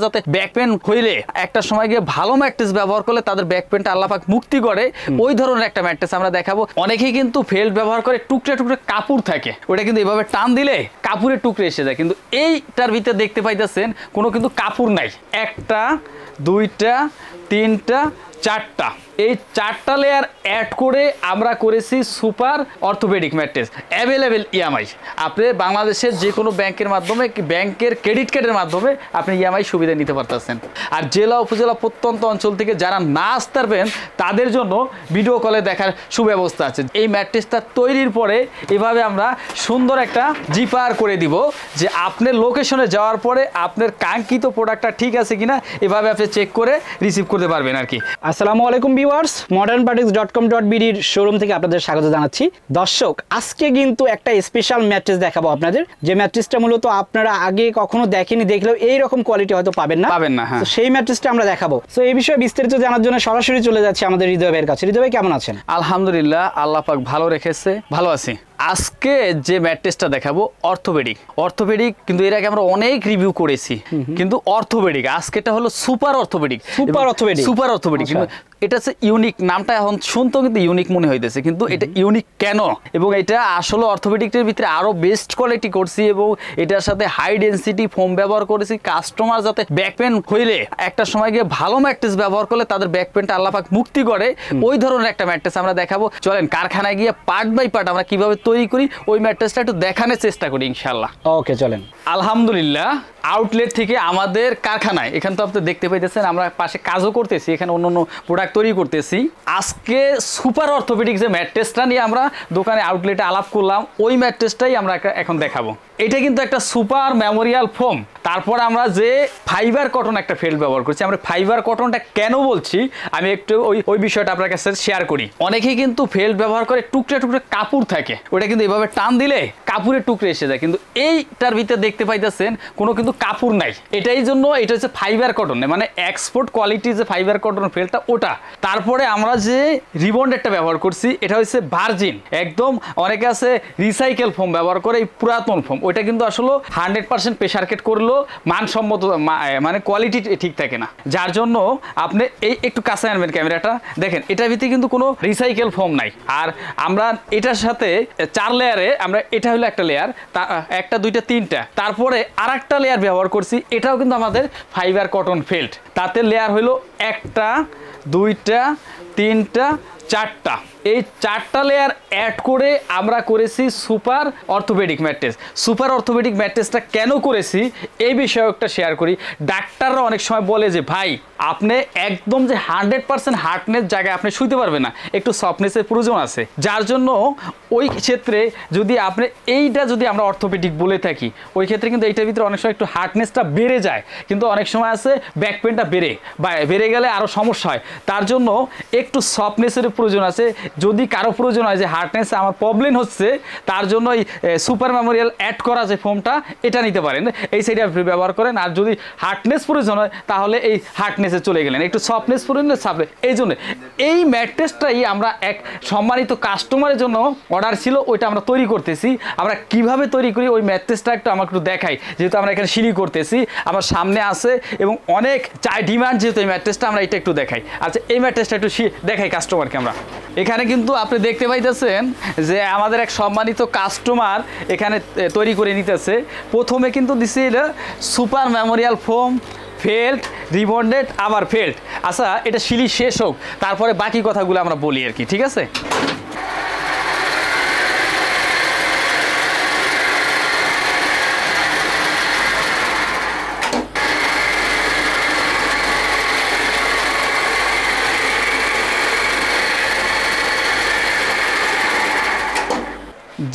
যাতে back pain হইলে একটা সময় গিয়ে ভালো ম্যাট্রেস ব্যবহার করলে তাদের ব্যাক পেনটা আল্লাহ পাক মুক্তি করে ওই ধরনের একটা ম্যাট্রেস আমরা দেখাবো। অনেকেই কিন্তু ফেল্ট ব্যবহার করে টুকরে টুকরে কাপড় থাকে, ওটা কিন্তু এইভাবে টান দিলে কাপড়ের টুকরে এসে যায়, কিন্তু এইটার ভিতরে দেখতে পাইতেছেন কোনো কিন্তু কাপড় নাই। একটা, দুইটা, তিনটা, চারটা, এই চারটা লেয়ার অ্যাড করে আমরা করেছি super orthopaedic mattress. Available EMI, আপনি বাংলাদেশের যে কোনো ব্যাংকের মাধ্যমে, ব্যাংকের ক্রেডিট কার্ডের মাধ্যমে আপনি ইএমআই সুবিধা নিতে পারতেছেন। আর জেলা উপজেলা প্রত্যন্ত অঞ্চল থেকে যারা না আসতে পারবেন তাদের জন্য ভিডিও কলে দেখার সুব্যবস্থা আছে। এই ম্যাট্রেসটা তৈরির পরে এভাবে আমরা সুন্দর একটা জিপার করে দিব যে আপনার লোকেশনে যাওয়ার পরে আপনার কাঙ্ক্ষিত প্রোডাক্টটা ঠিক আছে কিনা এভাবে আপনি চেক করে রিসিভ করতে পারবেন আর কি। আসসালামু আলাইকুম ভিউয়ার্স, modernpartix.com.bd শোরুম থেকে আপনাদের স্বাগত জানাচ্ছি। দর্শক, আজকে কিন্তু একটা স্পেশাল ম্যাট্রেস দেখাবো আপনাদের, যে ম্যাট্রেসটা মূলত আপনারা আগে কখনো দেখেনি, দেখলেও এইরকম কোয়ালিটি হয়তো পাবেন না। হ্যাঁ, সেই ম্যাট্রেসটা আমরা দেখাবো। তো এই বিষয়ে বিস্তারিত জানার জন্য সরাসরি চলে যাচ্ছি আমাদের হৃদয় ভাইয়ের কাছে। হৃদয় ভাই, কেমন আছেন? আলহামদুলিল্লাহ, আল্লাহ পাক ভালো রেখেছে, ভালো আছি। আজকে যে ম্যাট্রেসটা দেখাবো অর্থোপেডিক কিন্তু এর আগে আমরা অনেক রিভিউ করেছি, কিন্তু অর্থোপেডিক আজকেটা হলো সুপার অর্থোপেডিক। কিন্তু এটা হচ্ছে ইউনিক, নামটা এখন শুনতেও কিন্তু ইউনিক মনে হইতেছে, কিন্তু এটা ইউনিক কেন, এবং এটা আসলে অর্থোপেডিকের ভিতরে আরো বেস্ট কোয়ালিটি করছি এবং এটার সাথে হাই ডেন্সিটি ফোম ব্যবহার করেছি। কাস্টমার যাতে ব্যাক পেন হইলে একটা সময় গিয়ে ভালো ম্যাট্রেস ব্যবহার করলে তাদের ব্যাক পেনটা আল্লাহ পাক মুক্তি করে ওই ধরনের একটা ম্যাট্রেস আমরা দেখাবো। চলেন কারখানায় গিয়ে পার্ট বাই পার্ট আমরা কিভাবে তৈরি করি ওই ম্যাট্রেসটা একটু দেখানোর চেষ্টা করি ইনশাল্লাহ। ওকে, চলেন। আলহামদুলিল্লাহ, আউটলেট থেকে আমাদের কারখানায়, এখানে তো আপনি দেখতে পাইতেছেন আমরা পাশে কাজও করতেছি, এখানে অন্য প্রোডাক্ট তৈরি করতেছি। আজকে সুপার অর্থোপেডিক যে ম্যাট্রেসটা নিয়ে আমরা দোকানে আউটলেটে আলাপ করলাম, ওই ম্যাট্রেসটাই আমরা এখন দেখাবো। এটা কিন্তু একটা সুপার মেমোরিয়াল ফোম, তারপর আমরা যে ফাইবার কটন একটা ফেল্ট ব্যবহার করছি। আমরা ফাইবার কটনটা কেন বলছি আমি একটু ওই বিষয়টা আপনার কাছে শেয়ার করি। অনেকেই কিন্তু ফেল্ট ব্যবহার করে টুকরে টুকরে কাপড় থাকে, ওটা কিন্তু এভাবে টান দিলে কাপড়ের টুকরে এসে যায়, কিন্তু এইটার ভিতরে দেখতে পাইতেছেন কোনো কিন্তু কাপড় নাই। এটাই জন্য এটা হচ্ছে ফাইবার কটন, মানে এক্সপোর্ট কোয়ালিটি যে ফাইবার কটন ফেল্টটা ওটা। তারপরে আমরা যে রিবন্ডেডটা ব্যবহার করছি এটা হচ্ছে ভার্জিন, একদম অনেকে আছে রিসাইকেল ফোম ব্যবহার করে, এই পুরাতন ফোম, ওইটা কিন্তু আসলে 100% প্রেসার কেট করলেও মানসম্মত মানে কোয়ালিটি ঠিক থাকে না, যার জন্য আপনি এই একটু কাছে আনবেন ক্যামেরাটা, দেখেন এটার ভিতরে কিন্তু কোনো রিসাইকেল ফোম নাই। আর আমরা এটার সাথে 4 লেয়ারে, আমরা এটা হলো একটা লেয়ার, একটা, দুইটা, তিনটা, তারপরে আর একটা লেয়ার ব্যবহার করছি, এটাও কিন্তু আমাদের ফাইবার কটন ফেল্ট। তাতে লেয়ার হলো একটা, দুইটা, তিনটা, চারটা, এই 4টা লেয়ার অ্যাড করে আমরা করেছি super orthopaedic mattress. Super orthopaedic ম্যাট্রেসটা কেন করেছি এই বিষয়ে একটা শেয়ার করি। ডাক্তাররা অনেক সময় বলে যে ভাই আপনি একদম যে 100% হার্ডনেস জায়গায় আপনি শুইতে পারবেন না, একটু সফটনেসের প্রয়োজন আছে, যার জন্য ওই ক্ষেত্রে যদি আপনি এইটা যদি আমরা অর্থোপেডিক বলে থাকি, ওই ক্ষেত্রে কিন্তু এইটার ভিতরে অনেক সময় একটু হার্ডনেসটা বেড়ে যায়, কিন্তু অনেক সময় আছে ব্যাক পেনটা বেড়ে গেলে আরও সমস্যা হয়, তার জন্য একটু সফটনেসের প্রয়োজন আছে। যদি কারো প্রয়োজন হয় যে হার্ডনেস আমার প্রবলেম হচ্ছে, তার জন্য এই সুপার মেমোরিয়াল অ্যাড করা যে ফোমটা এটা নিতে পারেন, এই সাইডে আপনি ব্যবহার করেন। আর যদি হার্ডনেস প্রয়োজন হয় তাহলে এই হার্ডনেসে চলে গেলেন, একটু সফটনেস প্রয়োজন সাপড়ে। এই জন্য এই ম্যাট্রেসটাই আমরা এক সম্মানিত কাস্টমারের জন্য অর্ডার ছিল, ওইটা আমরা তৈরি করতেছি। আমরা কিভাবে তৈরি করি ওই ম্যাট্রেসটা একটু আমাকে একটু দেখাই, যেহেতু আমরা এখানে সিঁড়ি করতেছি, আমার সামনে আছে এবং অনেক চাই ডিমান্ড যেহেতু এই ম্যাট্রেসটা, আমরা এটা একটু দেখাই। আচ্ছা, এই ম্যাট্রেসটা একটু দেখাই কাস্টমারকে। আমরা এখানে কিন্তু আপনি দেখতে পাইতেছেন যে আমাদের এক সম্মানিত কাস্টমার এখানে তৈরি করে নিতেছে। প্রথমে কিন্তু দিছি এটা super Memorial foam, felt, rebonded, আবার ফেল্ট। আচ্ছা, এটা সিলি শেষ হোক, তারপরে বাকি কথাগুলো আমরা বলি আর কি, ঠিক আছে?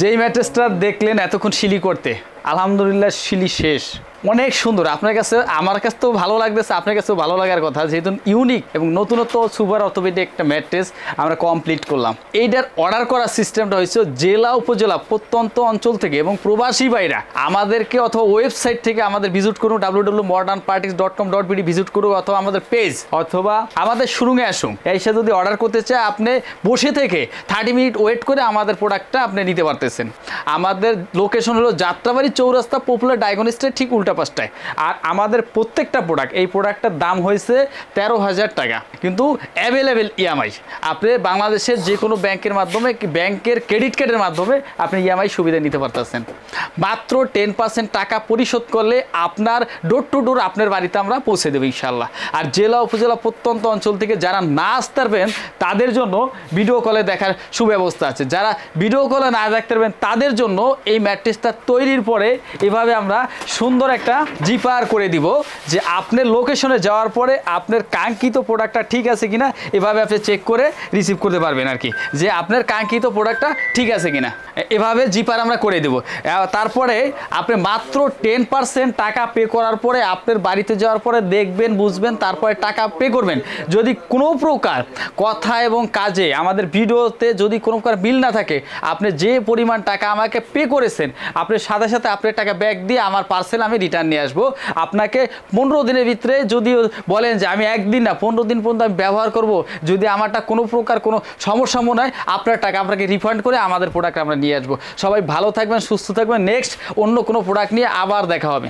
যেই ম্যাট্রেসটা দেখলেন এতক্ষণ সিলি করতে, আলহামদুলিল্লাহ সিলি শেষ, অনেক সুন্দর। আপনার কাছে, আমার কাছে তো ভালো লাগতেছে, আপনার কাছেও ভালো লাগার কথা, যেহেতু ইউনিক এবং নতুনত্ব সুপার অর্থোপেডিক একটা ম্যাট্রেস আমরা কমপ্লিট করলাম। এইটার অর্ডার করার সিস্টেমটা হয়েছে জেলা উপজেলা প্রত্যন্ত অঞ্চল থেকে এবং প্রবাসী ভাইরা আমাদেরকে অথবা ওয়েবসাইট থেকে আমাদের ভিজিট করুন, www.modernpartix.com.bd ভিজিট করুন, অথবা আমাদের পেজ অথবা আমাদের শোরুমে আসুন। এসে যদি অর্ডার করতে চায় আপনি বসে থেকে 30 মিনিট ওয়েট করে আমাদের প্রোডাক্টটা আপনি নিতে পারতেছেন। আমাদের লোকেশন হলো যাত্রাবাড়ি চৌরাস্তা পপুলার ডায়াগনস্টের ঠিক উল্টা পাশটায়। আর আমাদের প্রত্যেকটা প্রোডাক্ট, এই প্রোডাক্টটার দাম হয়েছে 13,000 টাকা, কিন্তু অ্যাভেলেবেল ইএমআই। আপনি বাংলাদেশের যে কোনো ব্যাংকের মাধ্যমে, ব্যাংকের ক্রেডিট কার্ডের মাধ্যমে আপনি ইএমআই সুবিধা নিতে পারতেছেন। মাত্র 10% টাকা পরিশোধ করলে আপনার ডোর টু ডোর আপনার বাড়িতে আমরা পৌঁছে দেবো ইনশাল্লাহ। আর জেলা উপজেলা প্রত্যন্ত অঞ্চল থেকে যারা না আসতে পারবেন তাদের জন্য ভিডিও কলে দেখার সুব্যবস্থা আছে। যারা ভিডিও কলে না দেখতে পারবেন তাদের জন্য এই ম্যাট্রেসটা তৈরির পরে এভাবে আমরা সুন্দর একটা জিপার করে দিব, যে আপনার লোকেশনে যাওয়ার পরে আপনার কাঙ্ক্ষিত প্রোডাক্টটা ঠিক আছে কিনা এভাবে আপনি চেক করে রিসিভ করতে পারবেন আর কি, যে আপনার কাঙ্ক্ষিত প্রোডাক্টটা ঠিক আছে কিনা এভাবে জিপার আমরা করে দেব। তারপরে আপনি মাত্র 10% টাকা পে করার পরে আপনার বাড়িতে যাওয়ার পরে দেখবেন, বুঝবেন, তারপরে টাকা পে করবেন। যদি কোনো প্রকার কথা এবং কাজে আমাদের ভিডিওতে যদি কোনো প্রকার বিল না থাকে, আপনি যে পরিমাণ টাকা আমাকে পে করেছেন আপনি সাথে সাথে আপনার টাকা ব্যাক দিয়ে আমার পার্সেল আমি রিটার্ন নিয়ে আসবো। আপনাকে 15 দিনের ভিতরে যদি বলেন যে আমি একদিন না 15 দিন পর্যন্ত আমি ব্যবহার করব, যদি আমারটা কোনো প্রকার কোনো সমস্যা মনে হয় আপনার টাকা আপনাকে রিফান্ড করে আমাদের প্রোডাক্ট আমরা নিয়ে আসবো। সবাই ভালো থাকবেন, সুস্থ থাকবেন। নেক্সট অন্য কোনো প্রোডাক্ট নিয়ে আবার দেখা হবে।